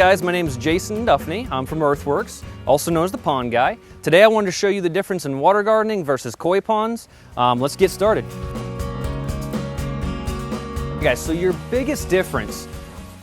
guys, my name is Jason Duffney. I'm from Earthworks, also known as the Pond Guy. Today I wanted to show you the difference in water gardening versus koi ponds. Let's get started. Guys, so your biggest difference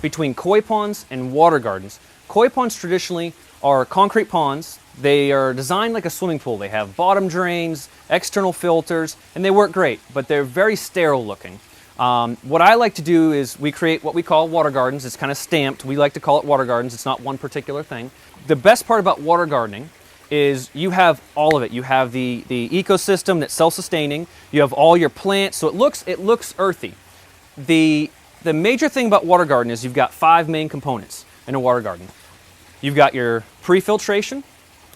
between koi ponds and water gardens. Koi ponds traditionally are concrete ponds. They are designed like a swimming pool. They have bottom drains, external filters, and they work great, but they're very sterile looking. What I like to do is we create what we call water gardens. It's kind of stamped. We like to call it water gardens. It's not one particular thing. The best part about water gardening is you have all of it. You have the ecosystem that's self-sustaining. You have all your plants, so it looks earthy. The major thing about water garden is you've got 5 main components in a water garden. You've got your pre-filtration,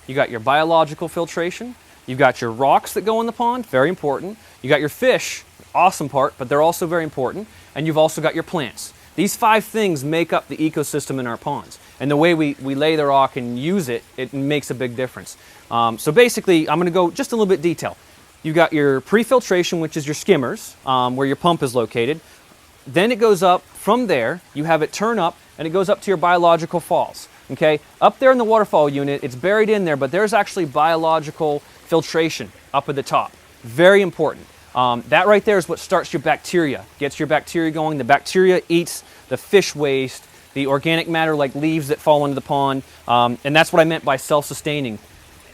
you got your biological filtration, you've got your rocks that go in the pond, very important. You got your fish, awesome part, but they're also very important. And you've also got your plants. These 5 things make up the ecosystem in our ponds. And the way we lay the rock and use it, it makes a big difference. So basically, I'm going to go just a little bit detail. You got your pre-filtration, which is your skimmers, where your pump is located. Then it goes up from there, you have it turn up, and it goes up to your biological falls. Okay? Up there in the waterfall unit, it's buried in there, but there's actually biological filtration up at the top. Very important. That right there is what starts your bacteria, gets your bacteria going. The bacteria eats the fish waste, the organic matter like leaves that fall into the pond, and that's what I meant by self-sustaining.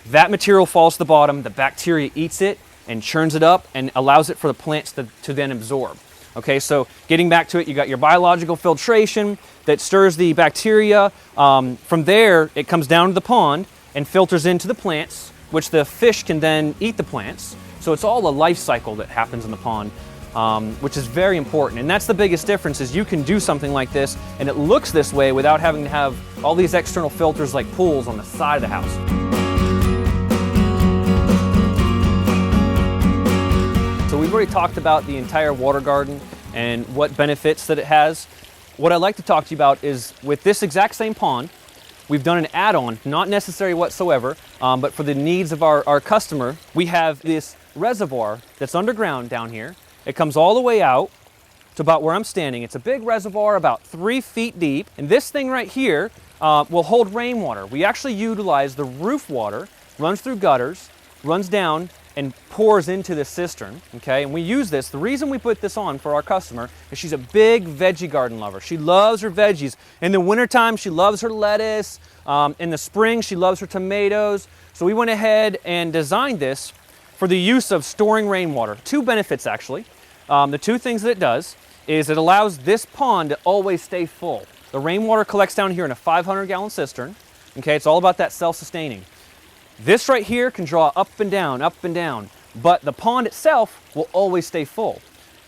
That material falls to the bottom, the bacteria eats it and churns it up and allows it for the plants to then absorb. Okay, so getting back to it, you got your biological filtration that stirs the bacteria. From there, it comes down to the pond and filters into the plants, which the fish can then eat the plants. So it's all a life cycle that happens in the pond, which is very important. And that's the biggest difference, is you can do something like this and it looks this way without having to have all these external filters like pools on the side of the house. So we've already talked about the entire water garden and what benefits that it has. What I'd like to talk to you about is with this exact same pond, we've done an add-on, not necessary whatsoever, but for the needs of our customer, we have this reservoir that's underground down here. It comes all the way out to about where I'm standing. It's a big reservoir about 3 feet deep, and this thing right here will hold rainwater. We actually utilize the roof water, runs through gutters, runs down, and pours into the cistern, okay? And we use this. The reason we put this on for our customer is she's a big veggie garden lover. She loves her veggies. In the wintertime, she loves her lettuce. In the spring, she loves her tomatoes. So we went ahead and designed this for the use of storing rainwater. 2 benefits, actually. The 2 things that it does is it allows this pond to always stay full. The rainwater collects down here in a 500-gallon cistern, okay? It's all about that self-sustaining. This right here can draw up and down, but the pond itself will always stay full.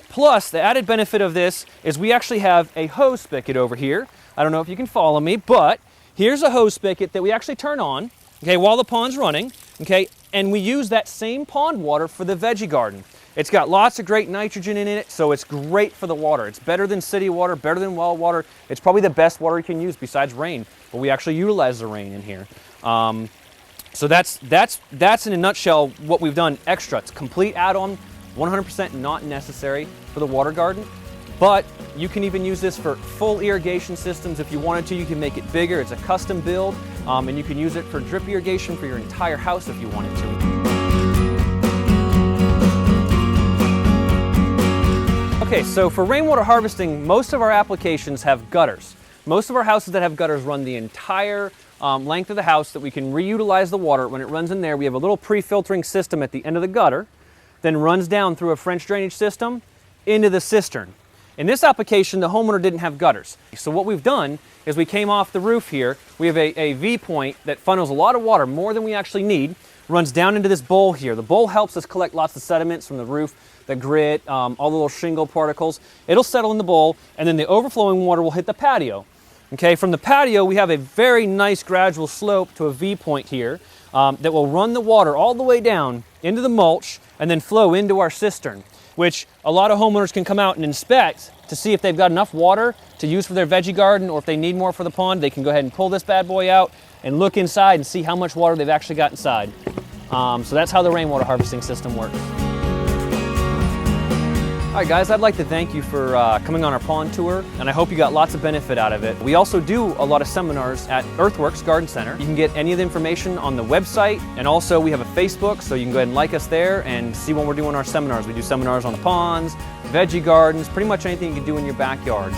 Plus, the added benefit of this is we actually have a hose spigot over here. I don't know if you can follow me, but here's a hose spigot that we actually turn on, okay, while the pond's running, okay, and we use that same pond water for the veggie garden. It's got lots of great nitrogen in it, so it's great for the water. It's better than city water, better than well water. It's probably the best water you can use besides rain, but we actually utilize the rain in here. So that's in a nutshell what we've done extra. It's a complete add-on, 100% not necessary for the water garden, but you can even use this for full irrigation systems if you wanted to. You can make it bigger. It's a custom build, and you can use it for drip irrigation for your entire house if you wanted to. Okay, so for rainwater harvesting, most of our applications have gutters. Most of our houses that have gutters run the entire length of the house that we can reutilize the water. When it runs in there, we have a little pre-filtering system at the end of the gutter, then runs down through a French drainage system into the cistern. In this application, the homeowner didn't have gutters. So what we've done is we came off the roof here. We have a V-point that funnels a lot of water, more than we actually need, runs down into this bowl here. The bowl helps us collect lots of sediments from the roof, the grit, all the little shingle particles. It'll settle in the bowl, and then the overflowing water will hit the patio. Okay, from the patio, we have a very nice gradual slope to a V-point here that will run the water all the way down into the mulch and then flow into our cistern, which a lot of homeowners can come out and inspect to see if they've got enough water to use for their veggie garden, or if they need more for the pond, they can go ahead and pull this bad boy out and look inside and see how much water they've actually got inside. So that's how the rainwater harvesting system works. All right, guys, I'd like to thank you for coming on our pond tour, and I hope you got lots of benefit out of it. We also do a lot of seminars at Earthworks Garden Center. You can get any of the information on the website, and also we have a Facebook, so you can go ahead and like us there and see when we're doing our seminars. We do seminars on the ponds, veggie gardens, pretty much anything you can do in your backyard.